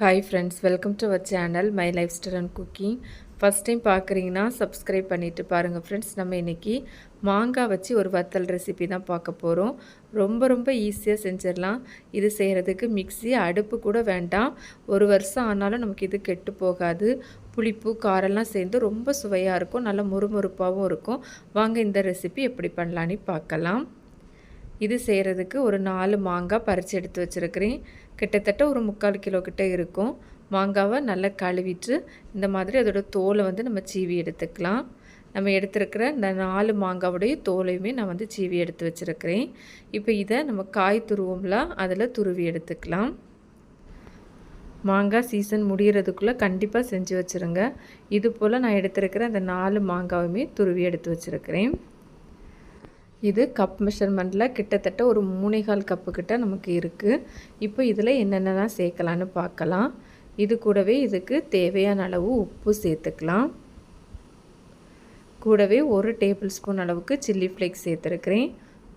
Hi friends, welcome to our channel my lifestyle and cooking. First time பார்க்குறீங்கன்னா subscribe பண்ணிவிட்டு பாருங்கள் friends. நம்ம இன்றைக்கி மாங்காய் வச்சு ஒரு வத்தல் ரெசிபி தான் பார்க்க போகிறோம். ரொம்ப ஈஸியாக செஞ்சிடலாம். இது செய்கிறதுக்கு மிக்ஸி அடுப்பு கூட வேண்டாம். ஒரு வருஷம் ஆனாலும் நமக்கு இது கெட்டு போகாது. புளிப்பு காரெல்லாம் சேர்ந்து ரொம்ப சுவையாக இருக்கும், நல்ல முறுமுறுப்பாகவும் இருக்கும். வாங்க இந்த ரெசிபி எப்படி பண்ணலான்னு பார்க்கலாம். இது செய்கிறதுக்கு ஒரு 4 மாங்காய் பறித்து எடுத்து வச்சுருக்கிறேன். கிட்டத்தட்ட ஒரு 3/4 கிலோ கிட்ட இருக்கும். மாங்காவை நல்லா கழுவிட்டு இந்த மாதிரி அதோட தோலை நம்ம சீவி எடுத்துக்கலாம். நம்ம எடுத்துருக்கிற இந்த 4 மாங்காவுடைய தோலையுமே நான் சீவி எடுத்து வச்சுருக்கிறேன். இப்போ இதை நம்ம காய் துருவோம்ல, அதில் துருவி எடுத்துக்கலாம். மாங்காய் சீசன் முடிகிறதுக்குள்ளே கண்டிப்பாக செஞ்சு வச்சுருங்க. இது போல் நான் எடுத்துருக்கிற அந்த 4 மாங்காவுமே துருவி எடுத்து வச்சுருக்கிறேன். இது கப் மெஷர்மெண்ட்டில் கிட்டத்தட்ட ஒரு 3/4 கப்பு கிட்ட நமக்கு இருக்குது. இப்போ இதில் என்னென்னலாம் சேர்க்கலான்னு பார்க்கலாம். இது கூடவே இதுக்கு தேவையான அளவு உப்பு சேர்த்துக்கலாம். கூடவே 1 டேபிள் ஸ்பூன் அளவுக்கு சில்லி ஃப்ளேக்ஸ் சேர்த்துருக்கிறேன்.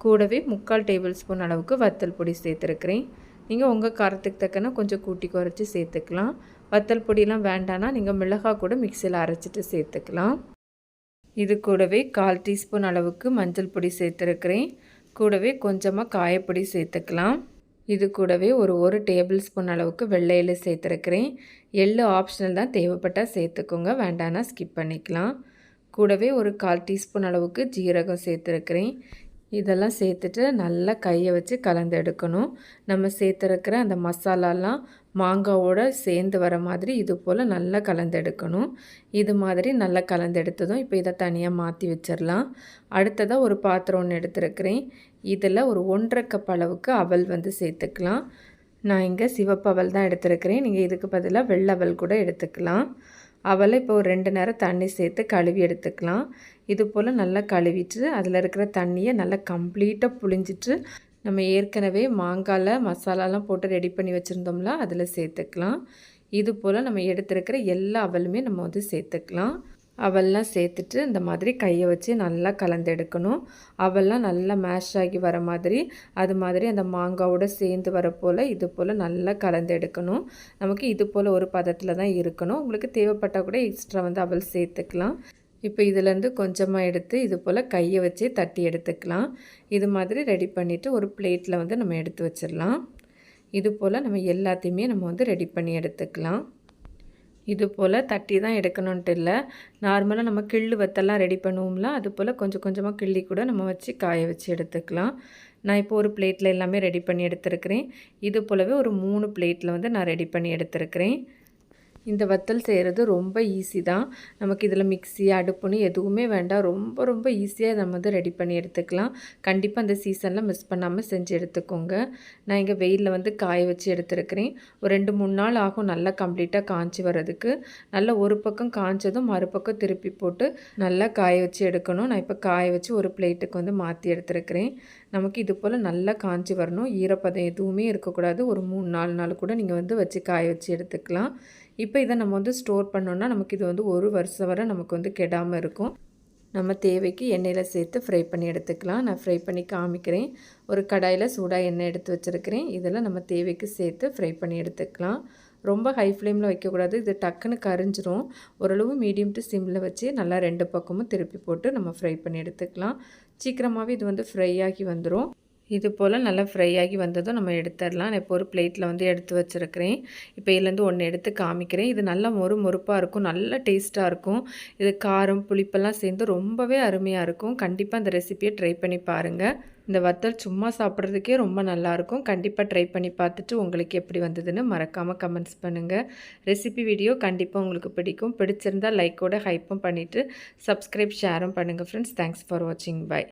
கூடவே 3/4 டேபிள் ஸ்பூன் அளவுக்கு வத்தல் பொடி சேர்த்துருக்கிறேன். நீங்கள் உங்கள் காரத்துக்கு தக்கன கொஞ்சம் கூட்டி குறைச்சி சேர்த்துக்கலாம். வத்தல் பொடியெலாம் வேண்டான்னா நீங்கள் மிளகாய் கூட மிக்சியில் அரைச்சிட்டு சேர்த்துக்கலாம். இது கூடவே 1/4 டீஸ்பூன் அளவுக்கு மஞ்சள் பொடி சேர்த்துருக்கிறேன். கூடவே கொஞ்சமாக காயப்பொடி சேர்த்துக்கலாம். இது கூடவே ஒரு டேபிள் ஸ்பூன் அளவுக்கு வெள்ளை எள்ளு சேர்த்துருக்கிறேன். எள்ளு ஆப்ஷனல் தான், தேவைப்பட்டால் சேர்த்துக்கோங்க, வேண்டான்னா ஸ்கிப் பண்ணிக்கலாம். கூடவே ஒரு 1/4 டீஸ்பூன் அளவுக்கு ஜீரகம் சேர்த்துருக்கிறேன். இதெல்லாம் சேர்த்துட்டு நல்லா கையை வச்சு கலந்து எடுக்கணும். நம்ம சேர்த்துருக்கிற அந்த மசாலாலாம் மாங்காவோடு சேர்ந்து வர மாதிரி இது போல் நல்லா கலந்து எடுக்கணும். இது மாதிரி நல்லா கலந்து எடுத்ததும் இப்போ இதை தனியாக மாற்றி வச்சிடலாம். அடுத்ததாக ஒரு பாத்திரம் ஒன்று எடுத்துருக்கிறேன். இதில் ஒரு 1/2 கப் அளவுக்கு அவல் சேர்த்துக்கலாம். நான் இங்கே சிவப்பு அவல் தான் எடுத்துருக்கிறேன். நீங்கள் இதுக்கு பதிலாக வெள்ளை அவல் கூட எடுத்துக்கலாம். அவலை இப்போ ஒரு 2 நேரம் தண்ணி சேர்த்து கழுவி எடுத்துக்கலாம். இது போல் நல்லா கழுவிட்டு அதில் இருக்கிற தண்ணியை நல்லா கம்ப்ளீட்டாக புழிஞ்சிட்டு நம்ம ஏற்கனவே மாங்காயில் மசாலாலாம் போட்டு ரெடி பண்ணி வச்சுருந்தோம்ல, அதில் சேர்த்துக்கலாம். இது போல் நம்ம எடுத்துருக்கிற எல்லா அவலுமே நம்ம சேர்த்துக்கலாம். அவெல்லாம் சேர்த்துட்டு இந்த மாதிரி கையை வச்சு நல்லா கலந்து எடுக்கணும். அவெல்லாம் நல்லா மேஷ் ஆகி வர மாதிரி, அது மாதிரி அந்த மாங்காவோடு சேர்ந்து வர போல் இது போல் நல்லா கலந்து எடுக்கணும். நமக்கு இது போல் ஒரு பதத்தில் தான் இருக்கணும். உங்களுக்கு தேவைப்பட்டால் கூட எக்ஸ்ட்ரா அவல் சேர்த்துக்கலாம். இப்போ இதிலேருந்து கொஞ்சமாக எடுத்து இது போல் கையை வச்சு தட்டி எடுத்துக்கலாம். இது மாதிரி ரெடி பண்ணிவிட்டு ஒரு பிளேட்டில் நம்ம எடுத்து வச்சிடலாம். இது போல் நம்ம எல்லாத்தையுமே நம்ம ரெடி பண்ணி எடுத்துக்கலாம். இது போல் தட்டி தான் எடுக்கணுன்ட்டு இல்லை. நார்மலாக நம்ம கிள்ளு வத்தெல்லாம் ரெடி பண்ணுவோம்ல, அது போல் கொஞ்சம் கொஞ்சமாக கிள்ளி கூட நம்ம வச்சு காய வச்சு எடுத்துக்கலாம். நான் இப்போ ஒரு பிளேட்டில் எல்லாமே ரெடி பண்ணி எடுத்துருக்கிறேன். இது போலவே ஒரு 3 பிளேட்டில் நான் ரெடி பண்ணி எடுத்துருக்கிறேன். இந்த வத்தல் செய்கிறது ரொம்ப ஈஸி தான். நமக்கு இதில் மிக்ஸி அடுப்புன்னு எதுவுமே வேண்டாம். ரொம்ப ஈஸியாக நம்ம ரெடி பண்ணி எடுத்துக்கலாம். கண்டிப்பாக அந்த சீசனில் மிஸ் பண்ணாமல் செஞ்சு எடுத்துக்கோங்க. நான் இங்கே வெயிலில் காய வச்சு எடுத்துருக்கிறேன். ஒரு 2-3 நாள் ஆகும் நல்லா கம்ப்ளீட்டாக காய்ச்சி வர்றதுக்கு. நல்லா ஒரு பக்கம் காய்ச்சதும் மறுபக்கம் திருப்பி போட்டு நல்லா காய வச்சு எடுக்கணும். நான் இப்போ காய வச்சு ஒரு பிளேட்டுக்கு மாற்றி எடுத்துருக்கிறேன். நமக்கு இது போல் நல்லா காய்ச்சி வரணும். ஈரப்பதம் எதுவுமே இருக்கக்கூடாது. ஒரு 3-4 நாள் கூட நீங்கள் வச்சு காய வச்சு எடுத்துக்கலாம். இப்போ இதை நம்ம ஸ்டோர் பண்ணோன்னா நமக்கு இது ஒரு வருஷம் வரை நமக்கு கெடாமல் இருக்கும். நம்ம தேவைக்கு எண்ணெயில் சேர்த்து ஃப்ரை பண்ணி எடுத்துக்கலாம். நான் ஃப்ரை பண்ணி காமிக்கிறேன். ஒரு கடாயில் சூடாக எண்ணெய் எடுத்து வச்சுருக்கிறேன். இதெல்லாம் நம்ம தேவைக்கு சேர்த்து ஃப்ரை பண்ணி எடுத்துக்கலாம். ரொம்ப ஹை ஃப்ளேமில் வைக்கக்கூடாது, இது டக்குன்னு கரிஞ்சிரும். ஓரளவு மீடியம் டு சிம்மில் வச்சு நல்லா 2 பக்கமும் திருப்பி போட்டு நம்ம ஃப்ரை பண்ணி எடுத்துக்கலாம். சீக்கிரமாகவே இது ஃப்ரை ஆகி வந்துடும். இது போல் நல்லா ஃப்ரை ஆகி வந்ததும் நம்ம எடுத்துடலாம். நான் இப்போ ஒரு பிளேட்டில் எடுத்து வச்சுருக்கிறேன். இப்போ இதுலேருந்து ஒன்று எடுத்து காமிக்கிறேன். இது நல்லா மொறுப்பாக இருக்கும், நல்ல டேஸ்ட்டாக இருக்கும். இது காரம் புளிப்பெல்லாம் சேர்ந்து ரொம்பவே அருமையாக இருக்கும். கண்டிப்பாக அந்த ரெசிபியை ட்ரை பண்ணி பாருங்கள். இந்த வத்தல் சும்மா சாப்பிட்றதுக்கே ரொம்ப நல்லாயிருக்கும். கண்டிப்பாக ட்ரை பண்ணி பார்த்துட்டு உங்களுக்கு எப்படி வந்ததுன்னு மறக்காமல் கமெண்ட்ஸ் பண்ணுங்கள். ரெசிபி வீடியோ கண்டிப்பாக உங்களுக்கு பிடிக்கும். பிடிச்சிருந்தால் லைக்கோட ஹைப்பும் பண்ணிவிட்டு சப்ஸ்கிரைப் ஷேரும் பண்ணுங்கள் ஃப்ரெண்ட்ஸ். தேங்க்ஸ் ஃபார் வாட்சிங். பை.